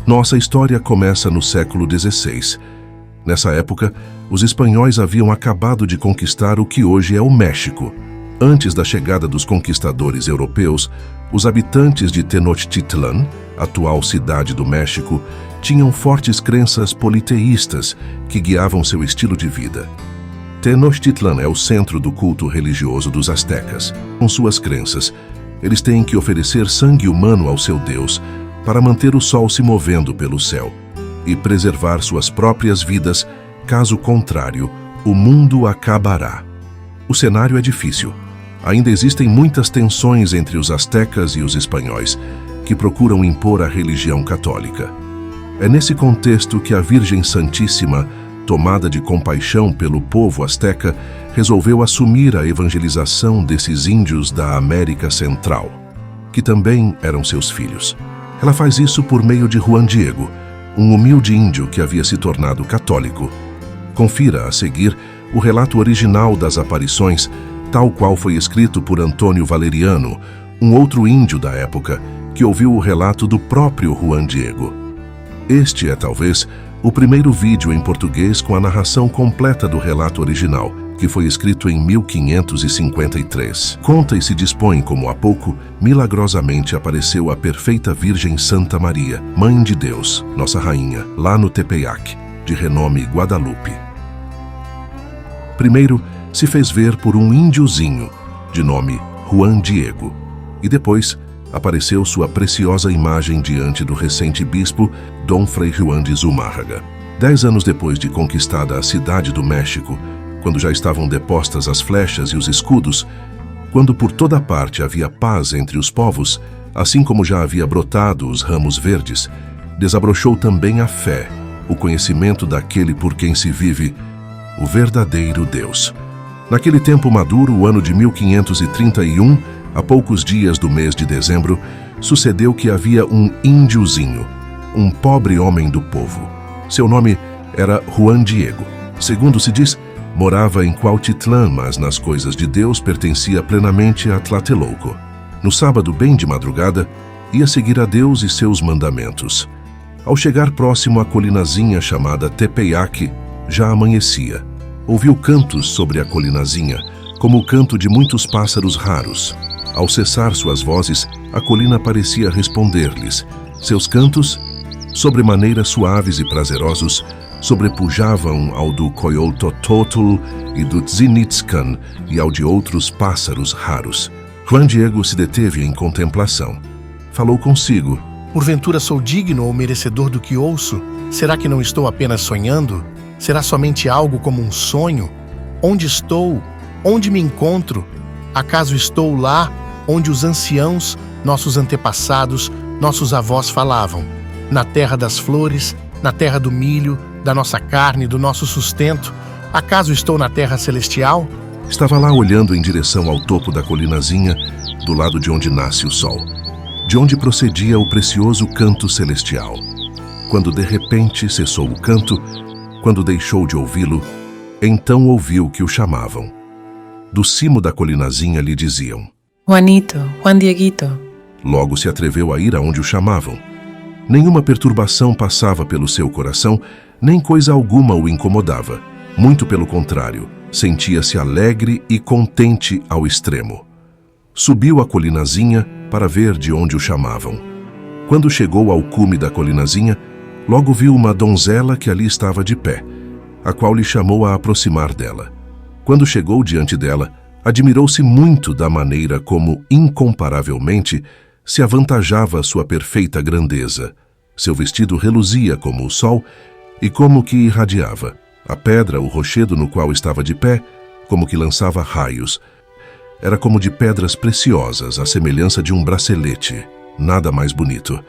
Nossa história começa no século XVI. Nessa época, os espanhóis haviam acabado de conquistar o que hoje é o México. Antes da chegada dos conquistadores europeus, os habitantes de Tenochtitlan, atual cidade do México, tinham fortes crenças politeístas que guiavam seu estilo de vida. Tenochtitlan é o centro do culto religioso dos astecas. Com suas crenças, eles têm que oferecer sangue humano ao seu Deus para manter o sol se movendo pelo céu e preservar suas próprias vidas, caso contrário, o mundo acabará. O cenário é difícil. Ainda existem muitas tensões entre os astecas e os espanhóis, que procuram impor a religião católica. É nesse contexto que a Virgem Santíssima, tomada de compaixão pelo povo asteca, resolveu assumir a evangelização desses índios da América Central, que também eram seus filhos. Ela faz isso por meio de Juan Diego, um humilde índio que havia se tornado católico. Confira a seguir o relato original das aparições, tal qual foi escrito por Antônio Valeriano, um outro índio da época, que ouviu o relato do próprio Juan Diego. Este é, talvez, o primeiro vídeo em português com a narração completa do relato original, que foi escrito em 1553. Conta e se dispõe como há pouco, milagrosamente apareceu a perfeita Virgem Santa Maria, Mãe de Deus, Nossa Rainha, lá no Tepeyac, de renome Guadalupe. Primeiro, se fez ver por um índiozinho, de nome Juan Diego, e depois apareceu sua preciosa imagem diante do recente bispo Dom Frei Juan de Zumárraga. 10 anos depois de conquistada a cidade do México, quando já estavam depostas as flechas e os escudos, quando por toda parte havia paz entre os povos, assim como já havia brotado os ramos verdes, desabrochou também a fé, o conhecimento daquele por quem se vive, o verdadeiro Deus. Naquele tempo maduro, o ano de 1531, a poucos dias do mês de dezembro, sucedeu que havia um índiozinho, um pobre homem do povo. Seu nome era Juan Diego. Segundo se diz, morava em Cuautitlán, mas nas coisas de Deus pertencia plenamente a Tlatelolco. No sábado, bem de madrugada, ia seguir a Deus e seus mandamentos. Ao chegar próximo à colinazinha chamada Tepeyac, já amanhecia. Ouviu cantos sobre a colinazinha, como o canto de muitos pássaros raros. Ao cessar suas vozes, a colina parecia responder-lhes. Seus cantos, sobremaneira suaves e prazerosos, sobrepujavam ao do coyoltototl e do tzinitzcan e ao de outros pássaros raros. Juan Diego se deteve em contemplação. Falou consigo. Porventura sou digno ou merecedor do que ouço? Será que não estou apenas sonhando? Será somente algo como um sonho? Onde estou? Onde me encontro? Acaso estou lá onde os anciãos, nossos antepassados, nossos avós falavam? Na terra das flores, na terra do milho, da nossa carne, do nosso sustento? Acaso estou na terra celestial? Estava lá olhando em direção ao topo da colinazinha, do lado de onde nasce o sol, de onde procedia o precioso canto celestial. Quando de repente cessou o canto, quando deixou de ouvi-lo, então ouviu que o chamavam. Do cimo da colinazinha lhe diziam: Juanito, Juan Dieguito. Logo se atreveu a ir aonde o chamavam. Nenhuma perturbação passava pelo seu coração, nem coisa alguma o incomodava. Muito pelo contrário, sentia-se alegre e contente ao extremo. Subiu a colinazinha para ver de onde o chamavam. Quando chegou ao cume da colinazinha, logo viu uma donzela que ali estava de pé, a qual lhe chamou a aproximar dela. Quando chegou diante dela, admirou-se muito da maneira como, incomparavelmente, se avantajava sua perfeita grandeza. Seu vestido reluzia como o sol e como que irradiava. A pedra, o rochedo no qual estava de pé, como que lançava raios. Era como de pedras preciosas, à semelhança de um bracelete. Nada mais bonito.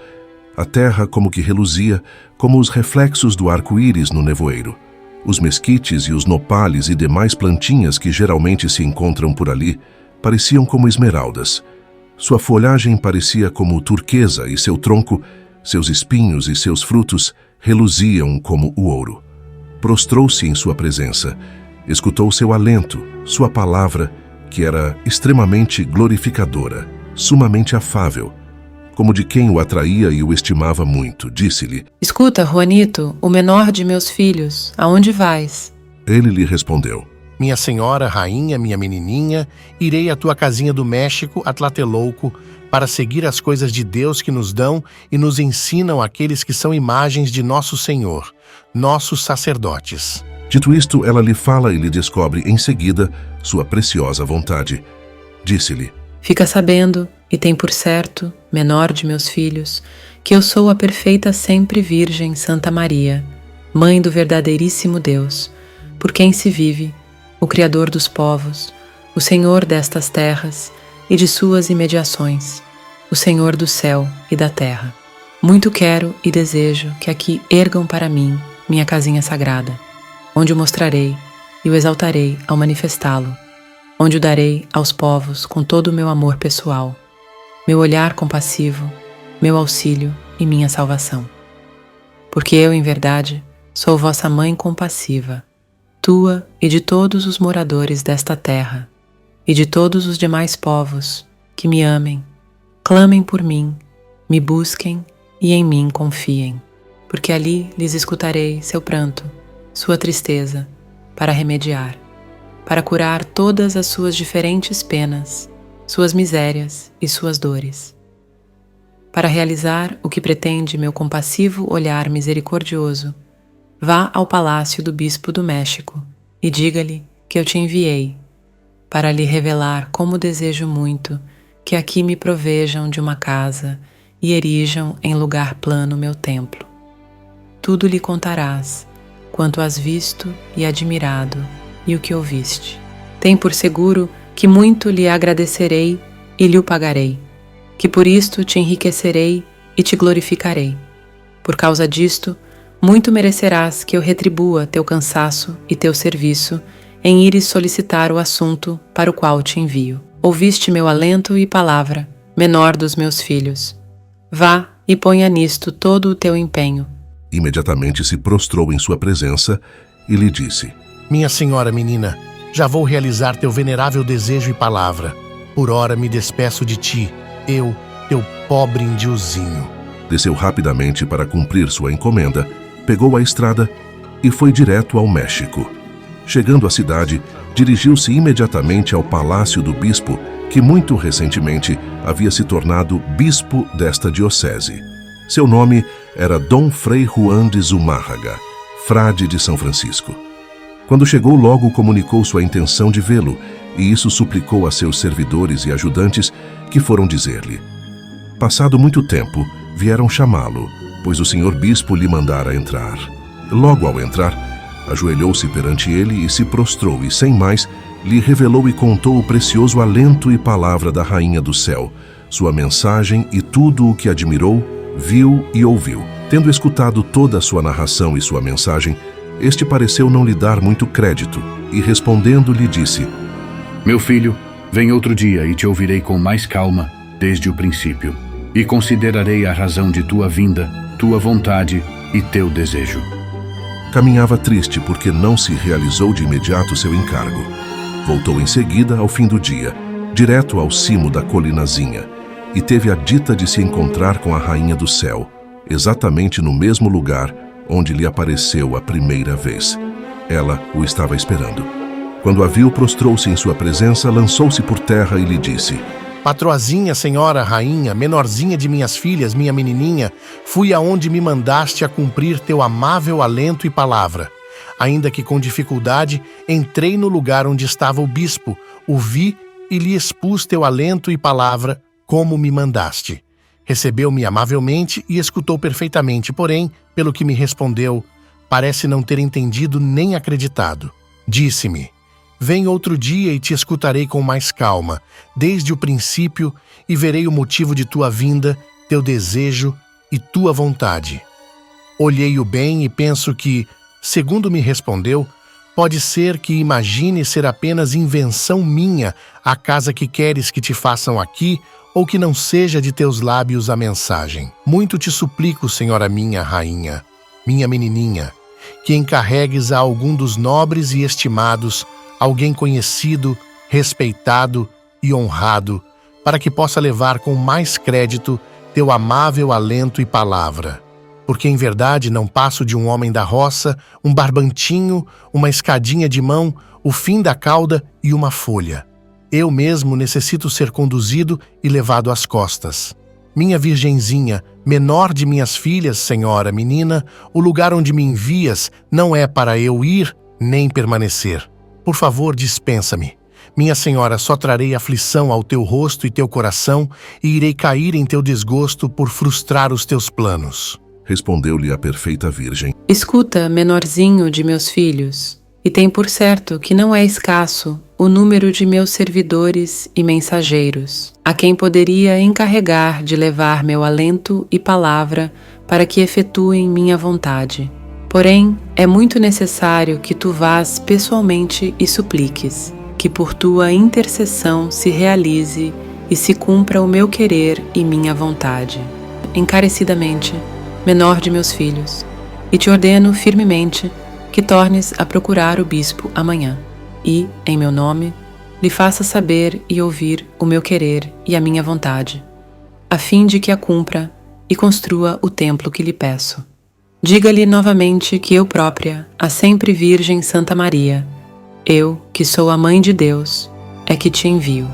A terra como que reluzia, como os reflexos do arco-íris no nevoeiro. Os mesquites e os nopales e demais plantinhas que geralmente se encontram por ali pareciam como esmeraldas. Sua folhagem parecia como turquesa e seu tronco, seus espinhos e seus frutos reluziam como o ouro. Prostrou-se em sua presença, escutou seu alento, sua palavra, que era extremamente glorificadora, sumamente afável, como de quem o atraía e o estimava muito. Disse-lhe: Escuta, Juanito, o menor de meus filhos, aonde vais? Ele lhe respondeu: Minha senhora, rainha, minha menininha, irei à tua casinha do México, a Tlatelolco, para seguir as coisas de Deus que nos dão e nos ensinam aqueles que são imagens de nosso Senhor, nossos sacerdotes. Dito isto, ela lhe fala e lhe descobre em seguida sua preciosa vontade. Disse-lhe: Fica sabendo, e tem por certo, menor de meus filhos, que eu sou a perfeita sempre Virgem Santa Maria, Mãe do verdadeiríssimo Deus, por quem se vive, o Criador dos povos, o Senhor destas terras e de suas imediações, o Senhor do céu e da terra. Muito quero e desejo que aqui ergam para mim minha casinha sagrada, onde o mostrarei e o exaltarei ao manifestá-lo, onde o darei aos povos com todo o meu amor pessoal, meu olhar compassivo, meu auxílio e minha salvação. Porque eu, em verdade, sou vossa mãe compassiva, tua e de todos os moradores desta terra, e de todos os demais povos que me amem, clamem por mim, me busquem e em mim confiem, porque ali lhes escutarei seu pranto, sua tristeza, para remediar, para curar todas as suas diferentes penas, suas misérias e suas dores, para realizar o que pretende meu compassivo olhar misericordioso. Vá ao palácio do bispo do México e diga-lhe que eu te enviei, para lhe revelar como desejo muito que aqui me provejam de uma casa e erijam em lugar plano meu templo. Tudo lhe contarás, quanto has visto e admirado, e o que ouviste. Tem por seguro que muito lhe agradecerei e lhe o pagarei, que por isto te enriquecerei e te glorificarei. Por causa disto, muito merecerás que eu retribua teu cansaço e teu serviço em ires solicitar o assunto para o qual te envio. Ouviste meu alento e palavra, menor dos meus filhos. Vá e ponha nisto todo o teu empenho. Imediatamente se prostrou em sua presença e lhe disse: Minha senhora menina, já vou realizar teu venerável desejo e palavra. Por ora me despeço de ti, eu, teu pobre indiozinho. Desceu rapidamente para cumprir sua encomenda, pegou a estrada e foi direto ao México. Chegando à cidade, dirigiu-se imediatamente ao palácio do bispo, que muito recentemente havia se tornado bispo desta diocese. Seu nome era Dom Frei Juan de Zumárraga, frade de São Francisco. Quando chegou, logo comunicou sua intenção de vê-lo, e isso suplicou a seus servidores e ajudantes, que foram dizer-lhe. Passado muito tempo, vieram chamá-lo, pois o senhor bispo lhe mandara entrar. Logo ao entrar, ajoelhou-se perante ele e se prostrou, e sem mais, lhe revelou e contou o precioso alento e palavra da Rainha do Céu, sua mensagem e tudo o que admirou, viu e ouviu. Tendo escutado toda a sua narração e sua mensagem, este pareceu não lhe dar muito crédito, e respondendo lhe disse: Meu filho, vem outro dia e te ouvirei com mais calma, desde o princípio, e considerarei a razão de tua vinda, tua vontade e teu desejo. Caminhava triste porque não se realizou de imediato seu encargo. Voltou em seguida, ao fim do dia, direto ao cimo da colinazinha, e teve a dita de se encontrar com a Rainha do Céu, exatamente no mesmo lugar onde lhe apareceu a primeira vez. Ela o estava esperando. Quando a viu, prostrou-se em sua presença, lançou-se por terra e lhe disse: Patroazinha, senhora, rainha, menorzinha de minhas filhas, minha menininha, fui aonde me mandaste a cumprir teu amável alento e palavra. Ainda que com dificuldade, entrei no lugar onde estava o bispo, o vi e lhe expus teu alento e palavra, como me mandaste. Recebeu-me amavelmente e escutou perfeitamente, porém, pelo que me respondeu, parece não ter entendido nem acreditado. Disse-me: Vem outro dia e te escutarei com mais calma, desde o princípio, e verei o motivo de tua vinda, teu desejo e tua vontade. Olhei-o bem e penso que, segundo me respondeu, pode ser que imagine ser apenas invenção minha a casa que queres que te façam aqui, ou que não seja de teus lábios a mensagem. Muito te suplico, senhora minha rainha, minha menininha, que encarregues a algum dos nobres e estimados, alguém conhecido, respeitado e honrado, para que possa levar com mais crédito teu amável alento e palavra. Porque em verdade não passo de um homem da roça, um barbantinho, uma escadinha de mão, o fim da cauda e uma folha. Eu mesmo necessito ser conduzido e levado às costas. Minha virgenzinha, menor de minhas filhas, senhora, menina, o lugar onde me envias não é para eu ir nem permanecer. Por favor, dispensa-me. Minha senhora, só trarei aflição ao teu rosto e teu coração e irei cair em teu desgosto por frustrar os teus planos. Respondeu-lhe a perfeita Virgem. Escuta, menorzinho de meus filhos, e tem por certo que não é escasso o número de meus servidores e mensageiros, a quem poderia encarregar de levar meu alento e palavra para que efetuem minha vontade. Porém, é muito necessário que tu vás pessoalmente e supliques, que por tua intercessão se realize e se cumpra o meu querer e minha vontade. Encarecidamente, menor de meus filhos, e te ordeno firmemente que tornes a procurar o bispo amanhã, e, em meu nome, lhe faça saber e ouvir o meu querer e a minha vontade, a fim de que a cumpra e construa o templo que lhe peço. Diga-lhe novamente que eu própria, a sempre Virgem Santa Maria, eu, que sou a Mãe de Deus, é que te envio.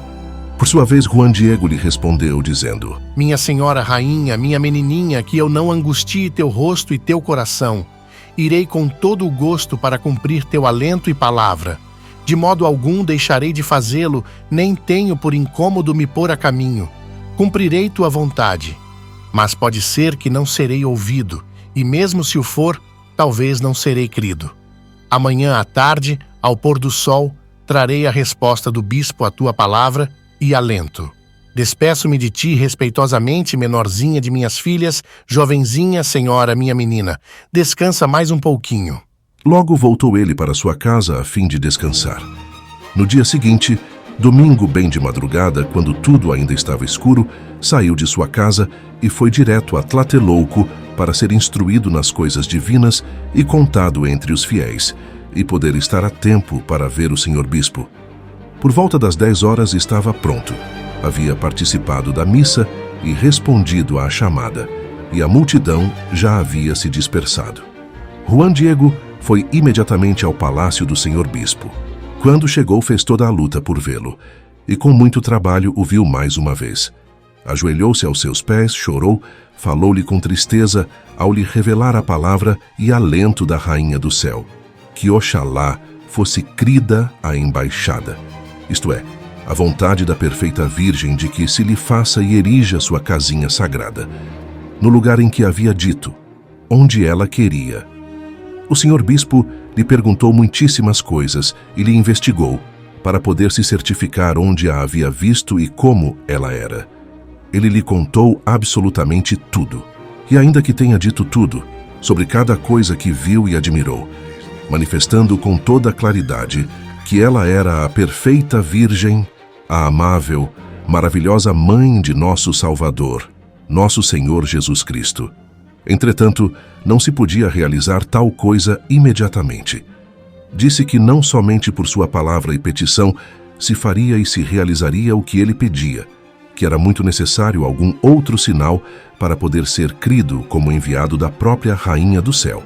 Por sua vez, Juan Diego lhe respondeu, dizendo: Minha senhora rainha, minha menininha, que eu não angustie teu rosto e teu coração. Irei com todo o gosto para cumprir teu alento e palavra. De modo algum deixarei de fazê-lo, nem tenho por incômodo me pôr a caminho. Cumprirei tua vontade. Mas pode ser que não serei ouvido, e mesmo se o for, talvez não serei crido. Amanhã à tarde, ao pôr do sol, trarei a resposta do bispo à tua palavra e alento. Despeço-me de ti respeitosamente, menorzinha de minhas filhas, jovenzinha, senhora, minha menina. Descansa mais um pouquinho. Logo voltou ele para sua casa a fim de descansar. No dia seguinte, domingo bem de madrugada, quando tudo ainda estava escuro, saiu de sua casa e foi direto a Tlatelolco para ser instruído nas coisas divinas e contado entre os fiéis, e poder estar a tempo para ver o senhor bispo. Por volta das 10 horas estava pronto. Havia participado da missa e respondido à chamada, e a multidão já havia se dispersado. Juan Diego foi imediatamente ao palácio do senhor bispo. Quando chegou, fez toda a luta por vê-lo, e com muito trabalho o viu mais uma vez. Ajoelhou-se aos seus pés, chorou, falou-lhe com tristeza ao lhe revelar a palavra e alento da Rainha do Céu, que Oxalá fosse crida a embaixada, isto é, a vontade da perfeita Virgem de que se lhe faça e erija sua casinha sagrada, no lugar em que havia dito, onde ela queria. O senhor bispo lhe perguntou muitíssimas coisas e lhe investigou, para poder se certificar onde a havia visto e como ela era. Ele lhe contou absolutamente tudo, e ainda que tenha dito tudo, sobre cada coisa que viu e admirou, manifestando com toda claridade que ela era a perfeita Virgem, a amável, maravilhosa Mãe de nosso Salvador, nosso Senhor Jesus Cristo. Entretanto, não se podia realizar tal coisa imediatamente. Disse que não somente por sua palavra e petição se faria e se realizaria o que ele pedia, que era muito necessário algum outro sinal para poder ser crido como enviado da própria Rainha do Céu.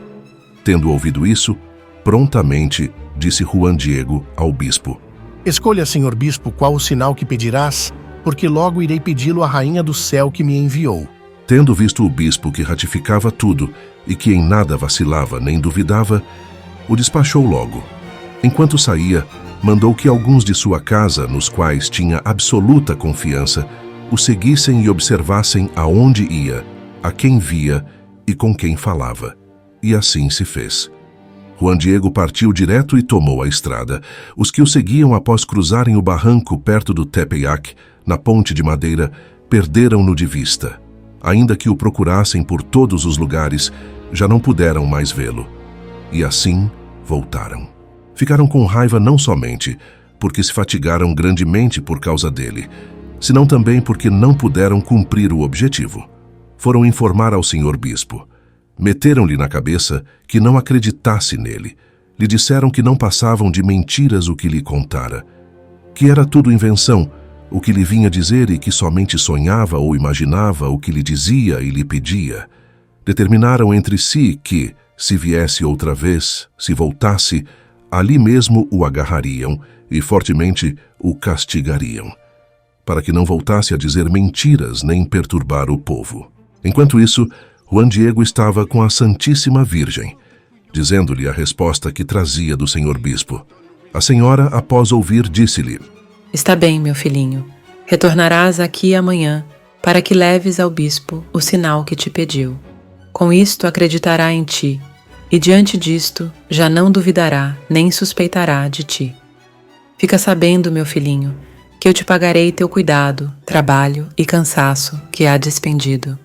Tendo ouvido isso, prontamente disse Juan Diego ao bispo: Escolha, senhor bispo, qual o sinal que pedirás, porque logo irei pedi-lo à Rainha do Céu que me enviou. Tendo visto o bispo que ratificava tudo e que em nada vacilava nem duvidava, o despachou logo. Enquanto saía, mandou que alguns de sua casa, nos quais tinha absoluta confiança, o seguissem e observassem aonde ia, a quem via e com quem falava. E assim se fez. Juan Diego partiu direto e tomou a estrada. Os que o seguiam após cruzarem o barranco perto do Tepeyac, na ponte de madeira, perderam-no de vista. Ainda que o procurassem por todos os lugares, já não puderam mais vê-lo. E assim voltaram. Ficaram com raiva não somente porque se fatigaram grandemente por causa dele, senão também porque não puderam cumprir o objetivo. Foram informar ao senhor bispo. Meteram-lhe na cabeça que não acreditasse nele. Lhe disseram que não passavam de mentiras o que lhe contara, que era tudo invenção, o que lhe vinha dizer e que somente sonhava ou imaginava o que lhe dizia e lhe pedia. Determinaram entre si que, se viesse outra vez, se voltasse, ali mesmo o agarrariam e fortemente o castigariam, para que não voltasse a dizer mentiras nem perturbar o povo. Enquanto isso, Juan Diego estava com a Santíssima Virgem, dizendo-lhe a resposta que trazia do senhor bispo. A senhora, após ouvir, disse-lhe: Está bem, meu filhinho. Retornarás aqui amanhã, para que leves ao bispo o sinal que te pediu. Com isto acreditará em ti, e diante disto já não duvidará nem suspeitará de ti. Fica sabendo, meu filhinho, que eu te pagarei teu cuidado, trabalho e cansaço que há despendido.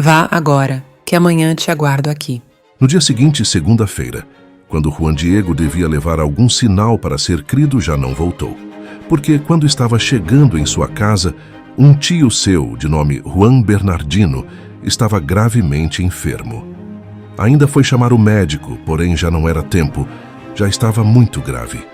Vá agora, que amanhã te aguardo aqui. No dia seguinte, segunda-feira, quando Juan Diego devia levar algum sinal para ser crido, já não voltou. Porque quando estava chegando em sua casa, um tio seu, de nome Juan Bernardino, estava gravemente enfermo. Ainda foi chamar o médico, porém já não era tempo, já estava muito grave.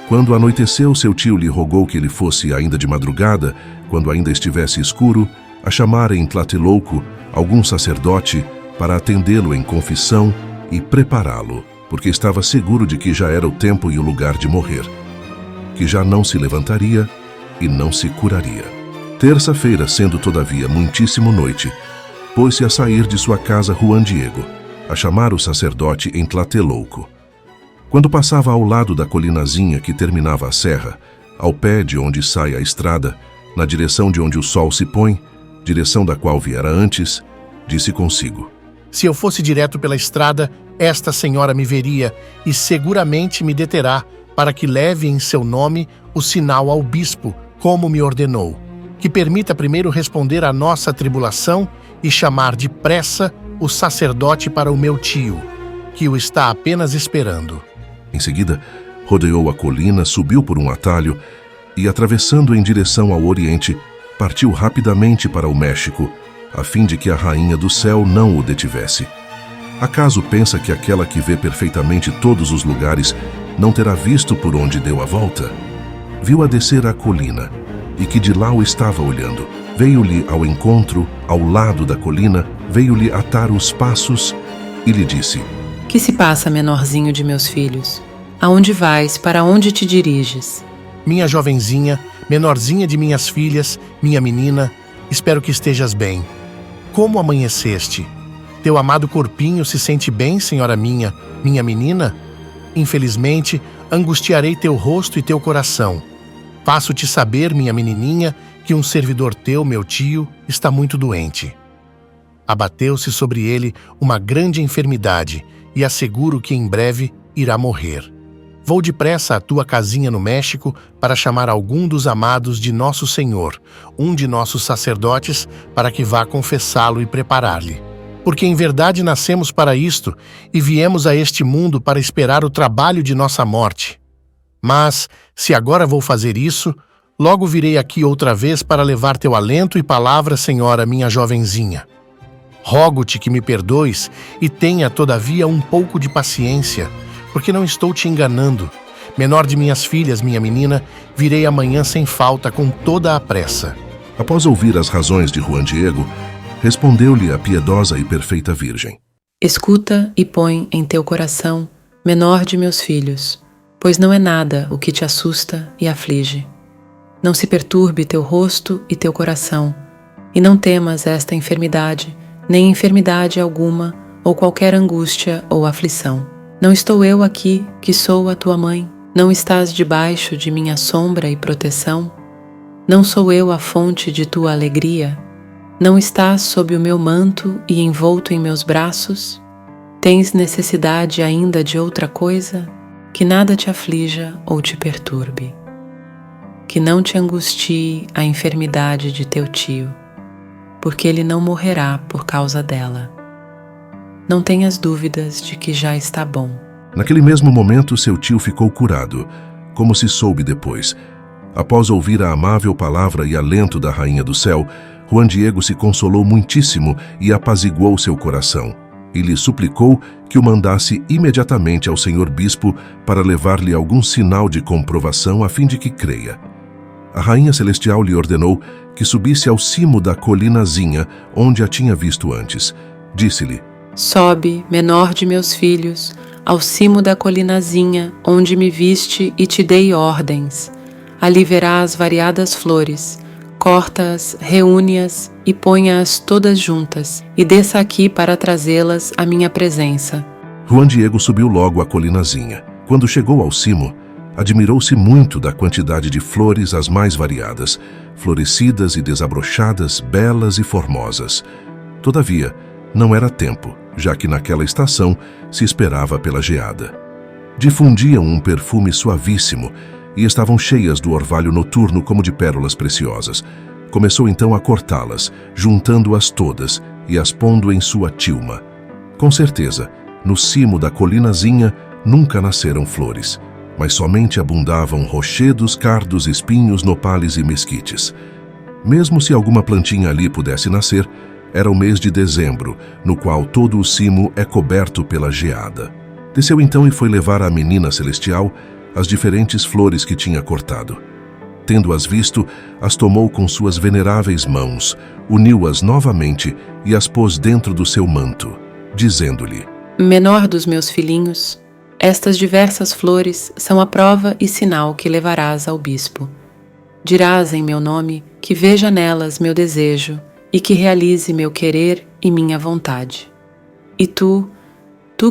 Quando anoiteceu, seu tio lhe rogou que ele fosse ainda de madrugada, quando ainda estivesse escuro, a chamar em Tlatelolco algum sacerdote para atendê-lo em confissão e prepará-lo, porque estava seguro de que já era o tempo e o lugar de morrer, que já não se levantaria e não se curaria. Terça-feira, sendo todavia muitíssimo noite, pôs-se a sair de sua casa Juan Diego, a chamar o sacerdote em Tlatelolco. Quando passava ao lado da colinazinha que terminava a serra, ao pé de onde sai a estrada, na direção de onde o sol se põe, direção da qual viera antes, disse consigo: Se eu fosse direto pela estrada, esta senhora me veria e seguramente me deterá, para que leve em seu nome o sinal ao bispo, como me ordenou, que permita primeiro responder à nossa tribulação e chamar depressa o sacerdote para o meu tio, que o está apenas esperando. Em seguida, rodeou a colina, subiu por um atalho e, atravessando em direção ao oriente, partiu rapidamente para o México, a fim de que a rainha do céu não o detivesse. Acaso pensa que aquela que vê perfeitamente todos os lugares não terá visto por onde deu a volta? Viu-a descer a colina, e que de lá o estava olhando. Veio-lhe ao encontro, ao lado da colina, veio-lhe atar os passos e lhe disse: Que se passa, menorzinho de meus filhos? Aonde vais? Para onde te diriges? Minha jovenzinha, menorzinha de minhas filhas, minha menina, espero que estejas bem. Como amanheceste? Teu amado corpinho se sente bem, senhora minha, minha menina? Infelizmente, angustiarei teu rosto e teu coração. Faço-te saber, minha menininha, que um servidor teu, meu tio, está muito doente. Abateu-se sobre ele uma grande enfermidade e asseguro que em breve irá morrer. Vou depressa à tua casinha no México para chamar algum dos amados de nosso Senhor, um de nossos sacerdotes, para que vá confessá-lo e preparar-lhe. Porque em verdade nascemos para isto e viemos a este mundo para esperar o trabalho de nossa morte. Mas, se agora vou fazer isso, logo virei aqui outra vez para levar teu alento e palavra, senhora, minha jovenzinha. Rogo-te que me perdoes e tenha, todavia, um pouco de paciência, porque não estou te enganando. Menor de minhas filhas, minha menina, virei amanhã sem falta, com toda a pressa. Após ouvir as razões de Juan Diego, respondeu-lhe a piedosa e perfeita Virgem: Escuta e põe em teu coração, menor de meus filhos, pois não é nada o que te assusta e aflige. Não se perturbe teu rosto e teu coração, e não temas esta enfermidade, nem enfermidade alguma, ou qualquer angústia ou aflição. Não estou eu aqui, que sou a tua mãe? Não estás debaixo de minha sombra e proteção? Não sou eu a fonte de tua alegria? Não estás sob o meu manto e envolto em meus braços? Tens necessidade ainda de outra coisa? Que nada te aflija ou te perturbe. Que não te angustie a enfermidade de teu tio, porque ele não morrerá por causa dela. Não tenhas dúvidas de que já está bom. Naquele mesmo momento, seu tio ficou curado, como se soube depois. Após ouvir a amável palavra e alento da Rainha do Céu, Juan Diego se consolou muitíssimo e apaziguou seu coração, e lhe suplicou que o mandasse imediatamente ao senhor bispo para levar-lhe algum sinal de comprovação a fim de que creia. A rainha celestial lhe ordenou que subisse ao cimo da colinazinha onde a tinha visto antes. Disse-lhe: Sobe, menor de meus filhos, ao cimo da colinazinha onde me viste e te dei ordens. Ali verás variadas flores. Corta-as, reúne-as e ponha-as todas juntas, e desça aqui para trazê-las à minha presença. Juan Diego subiu logo a colinazinha. Quando chegou ao cimo, admirou-se muito da quantidade de flores as mais variadas, florescidas e desabrochadas, belas e formosas. Todavia, não era tempo, já que naquela estação se esperava pela geada. Difundiam um perfume suavíssimo e estavam cheias do orvalho noturno como de pérolas preciosas. Começou então a cortá-las, juntando-as todas e as pondo em sua tilma. Com certeza, no cimo da colinazinha nunca nasceram flores, mas somente abundavam rochedos, cardos, espinhos, nopales e mesquites. Mesmo se alguma plantinha ali pudesse nascer, era o mês de dezembro, no qual todo o cimo é coberto pela geada. Desceu então e foi levar à menina celestial as diferentes flores que tinha cortado. Tendo-as visto, as tomou com suas veneráveis mãos, uniu-as novamente e as pôs dentro do seu manto, dizendo-lhe: Menor dos meus filhinhos, estas diversas flores são a prova e sinal que levarás ao bispo. Dirás em meu nome que veja nelas meu desejo e que realize meu querer e minha vontade. E tu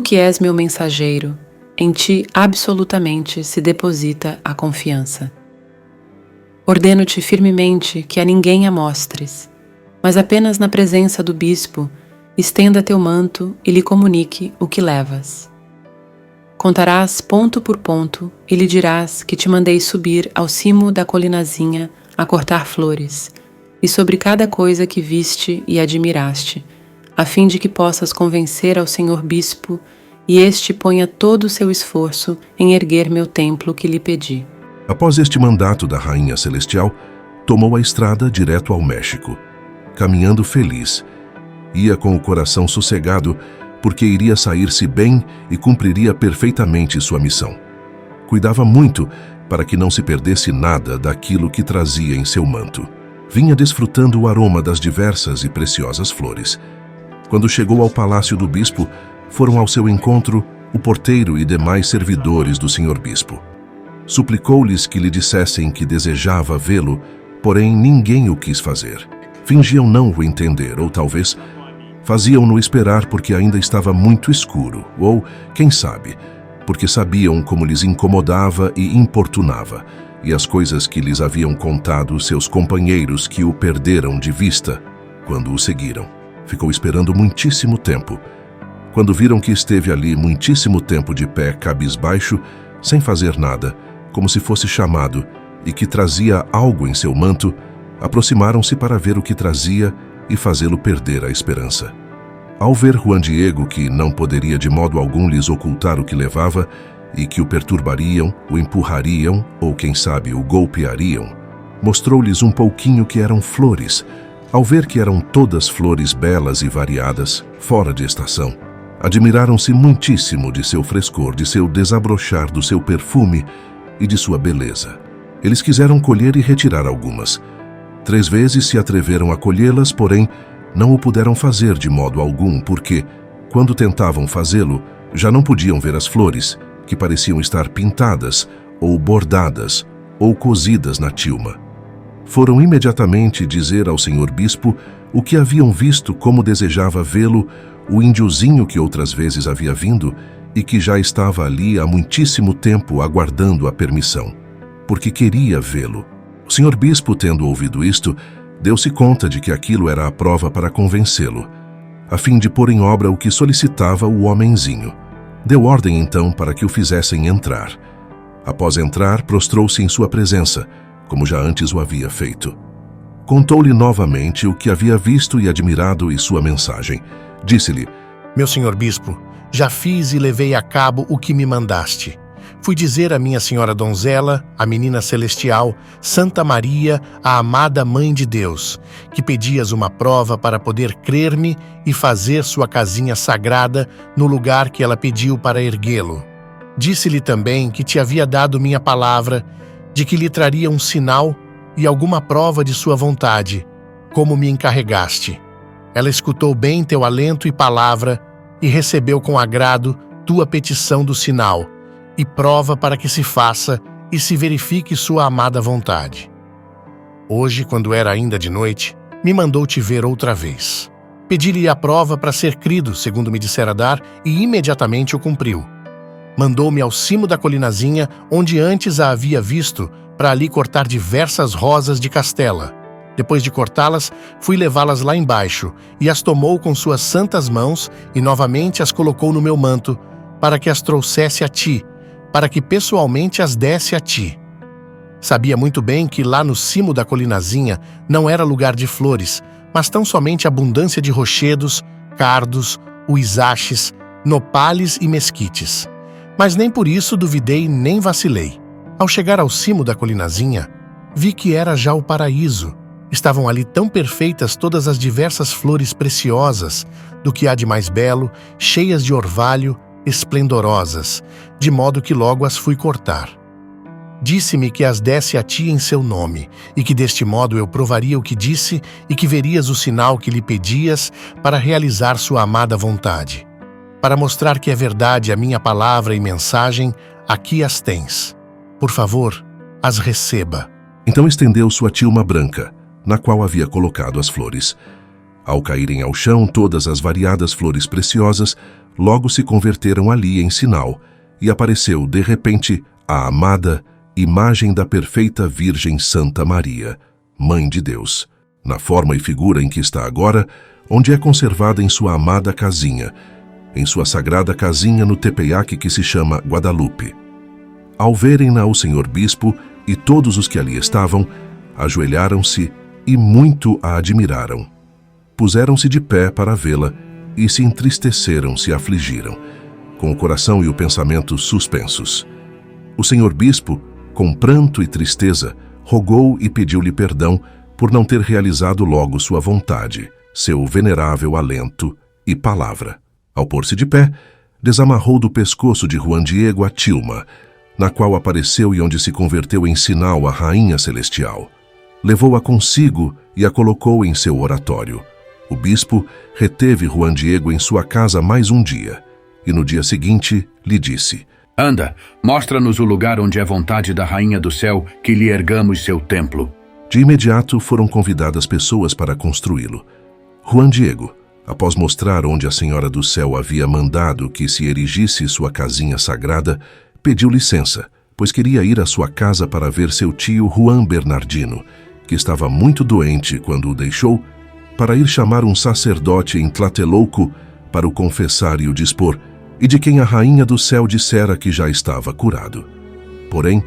que és meu mensageiro, em ti absolutamente se deposita a confiança. Ordeno-te firmemente que a ninguém a mostres, mas apenas na presença do bispo estenda teu manto e lhe comunique o que levas. Contarás ponto por ponto e lhe dirás que te mandei subir ao cimo da colinazinha a cortar flores, e sobre cada coisa que viste e admiraste, a fim de que possas convencer ao senhor bispo e este ponha todo o seu esforço em erguer meu templo que lhe pedi. Após este mandato da rainha celestial, tomou a estrada direto ao México, caminhando feliz. Ia com o coração sossegado, porque iria sair-se bem e cumpriria perfeitamente sua missão. Cuidava muito para que não se perdesse nada daquilo que trazia em seu manto. Vinha desfrutando o aroma das diversas e preciosas flores. Quando chegou ao palácio do bispo, foram ao seu encontro o porteiro e demais servidores do senhor bispo. Suplicou-lhes que lhe dissessem que desejava vê-lo, porém ninguém o quis fazer. Fingiam não o entender, ou talvez faziam-no esperar porque ainda estava muito escuro, ou, quem sabe, porque sabiam como lhes incomodava e importunava, e as coisas que lhes haviam contado seus companheiros que o perderam de vista quando o seguiram. Ficou esperando muitíssimo tempo. Quando viram que esteve ali muitíssimo tempo de pé, cabisbaixo, sem fazer nada, como se fosse chamado, e que trazia algo em seu manto, aproximaram-se para ver o que trazia e fazê-lo perder a esperança. Ao ver Juan Diego que não poderia de modo algum lhes ocultar o que levava, e que o perturbariam, o empurrariam, ou quem sabe o golpeariam, mostrou-lhes um pouquinho que eram flores. Ao ver que eram todas flores belas e variadas, fora de estação, admiraram-se muitíssimo de seu frescor, de seu desabrochar, do seu perfume e de sua beleza. Eles quiseram colher e retirar algumas. 3 vezes se atreveram a colhê-las, porém não o puderam fazer de modo algum, porque, quando tentavam fazê-lo, já não podiam ver as flores, que pareciam estar pintadas, ou bordadas, ou cozidas na tilma. Foram imediatamente dizer ao senhor bispo o que haviam visto, como desejava vê-lo, o índiozinho que outras vezes havia vindo e que já estava ali há muitíssimo tempo aguardando a permissão, porque queria vê-lo. O senhor bispo, tendo ouvido isto, deu-se conta de que aquilo era a prova para convencê-lo, a fim de pôr em obra o que solicitava o homenzinho. Deu ordem então para que o fizessem entrar. Após entrar, prostrou-se em sua presença, como já antes o havia feito. Contou-lhe novamente o que havia visto e admirado e sua mensagem. Disse-lhe: Meu senhor bispo, já fiz e levei a cabo o que me mandaste. Fui dizer à minha senhora donzela, a menina celestial, Santa Maria, a amada Mãe de Deus, que pedias uma prova para poder crer-me e fazer sua casinha sagrada no lugar que ela pediu para erguê-lo. Disse-lhe também que te havia dado minha palavra de que lhe traria um sinal e alguma prova de sua vontade, como me encarregaste. Ela escutou bem teu alento e palavra e recebeu com agrado tua petição do sinal e prova para que se faça e se verifique sua amada vontade. Hoje, quando era ainda de noite, me mandou te ver outra vez. Pedi-lhe a prova para ser crido, segundo me dissera dar, e imediatamente o cumpriu. Mandou-me ao cimo da colinazinha, onde antes a havia visto, para ali cortar diversas rosas de castela. Depois de cortá-las, fui levá-las lá embaixo, e as tomou com suas santas mãos, e novamente as colocou no meu manto, para que as trouxesse a ti, para que pessoalmente as desse a ti. Sabia muito bem que lá no cimo da colinazinha não era lugar de flores, mas tão somente abundância de rochedos, cardos, uisaches, nopales e mesquites. Mas nem por isso duvidei nem vacilei. Ao chegar ao cimo da colinazinha, vi que era já o paraíso. Estavam ali tão perfeitas todas as diversas flores preciosas, do que há de mais belo, cheias de orvalho, esplendorosas, de modo que logo as fui cortar. Disse-me que as desse a ti em seu nome, e que deste modo eu provaria o que disse e que verias o sinal que lhe pedias para realizar sua amada vontade. Para mostrar que é verdade a minha palavra e mensagem, aqui as tens. Por favor, as receba. Então estendeu sua tilma branca, na qual havia colocado as flores. Ao caírem ao chão todas as variadas flores preciosas, logo se converteram ali em sinal, e apareceu, de repente, a amada imagem da perfeita Virgem Santa Maria, Mãe de Deus, na forma e figura em que está agora, onde é conservada em sua amada casinha, em sua sagrada casinha no Tepeyac que se chama Guadalupe. Ao verem-na o senhor bispo e todos os que ali estavam, ajoelharam-se e muito a admiraram. Puseram-se de pé para vê-la e se entristeceram, se afligiram, com o coração e o pensamento suspensos. O senhor bispo, com pranto e tristeza, rogou e pediu-lhe perdão por não ter realizado logo sua vontade, seu venerável alento e palavra. Ao pôr-se de pé, desamarrou do pescoço de Juan Diego a tilma, na qual apareceu e onde se converteu em sinal a Rainha Celestial. Levou-a consigo e a colocou em seu oratório. O bispo reteve Juan Diego em sua casa mais um dia, e no dia seguinte lhe disse: Anda, mostra-nos o lugar onde é vontade da Rainha do Céu que lhe ergamos seu templo. De imediato foram convidadas pessoas para construí-lo. Juan Diego, após mostrar onde a Senhora do Céu havia mandado que se erigisse sua casinha sagrada, pediu licença, pois queria ir à sua casa para ver seu tio Juan Bernardino, que estava muito doente quando o deixou, para ir chamar um sacerdote em Tlatelolco para o confessar e o dispor, e de quem a Rainha do Céu dissera que já estava curado. Porém,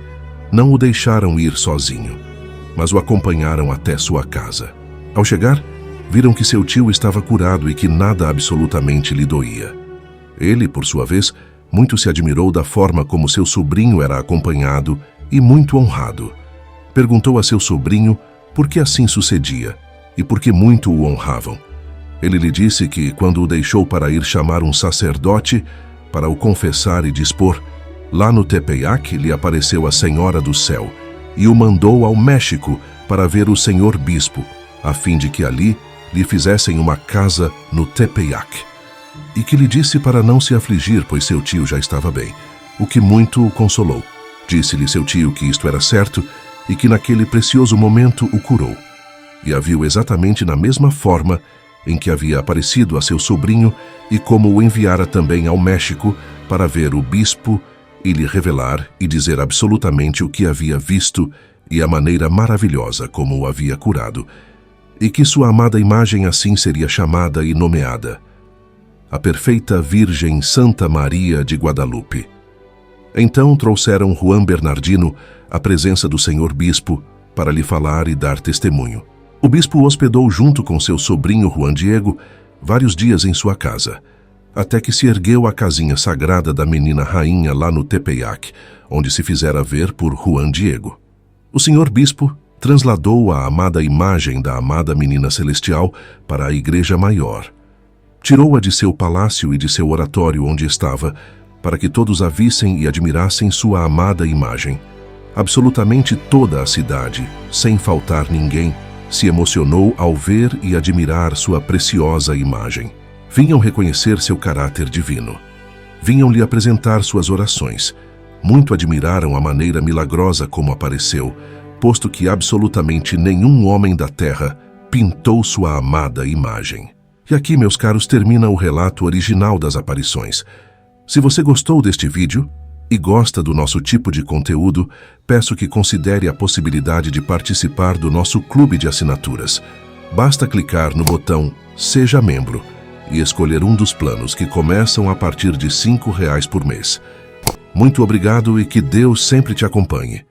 não o deixaram ir sozinho, mas o acompanharam até sua casa. Ao chegar, viram que seu tio estava curado e que nada absolutamente lhe doía. Ele, por sua vez, muito se admirou da forma como seu sobrinho era acompanhado e muito honrado. Perguntou a seu sobrinho por que assim sucedia e por que muito o honravam. Ele lhe disse que, quando o deixou para ir chamar um sacerdote para o confessar e dispor, lá no Tepeyac lhe apareceu a Senhora do Céu e o mandou ao México para ver o senhor bispo, a fim de que ali lhe fizessem uma casa no Tepeyac. E que lhe disse para não se afligir, pois seu tio já estava bem, o que muito o consolou. Disse-lhe seu tio que isto era certo e que naquele precioso momento o curou. E a viu exatamente na mesma forma em que havia aparecido a seu sobrinho e como o enviara também ao México para ver o bispo e lhe revelar e dizer absolutamente o que havia visto e a maneira maravilhosa como o havia curado, e que sua amada imagem assim seria chamada e nomeada: a perfeita Virgem Santa Maria de Guadalupe. Então trouxeram Juan Bernardino à presença do senhor bispo para lhe falar e dar testemunho. O bispo o hospedou junto com seu sobrinho Juan Diego vários dias em sua casa, até que se ergueu a casinha sagrada da menina rainha lá no Tepeyac, onde se fizera ver por Juan Diego. O senhor bispo transladou a amada imagem da amada menina celestial para a igreja maior. Tirou-a de seu palácio e de seu oratório onde estava, para que todos a vissem e admirassem sua amada imagem. Absolutamente toda a cidade, sem faltar ninguém, se emocionou ao ver e admirar sua preciosa imagem. Vinham reconhecer seu caráter divino. Vinham lhe apresentar suas orações. Muito admiraram a maneira milagrosa como apareceu, posto que absolutamente nenhum homem da terra pintou sua amada imagem. E aqui, meus caros, termina o relato original das aparições. Se você gostou deste vídeo e gosta do nosso tipo de conteúdo, peço que considere a possibilidade de participar do nosso clube de assinaturas. Basta clicar no botão Seja Membro e escolher um dos planos que começam a partir de R$ 5 por mês. Muito obrigado e que Deus sempre te acompanhe.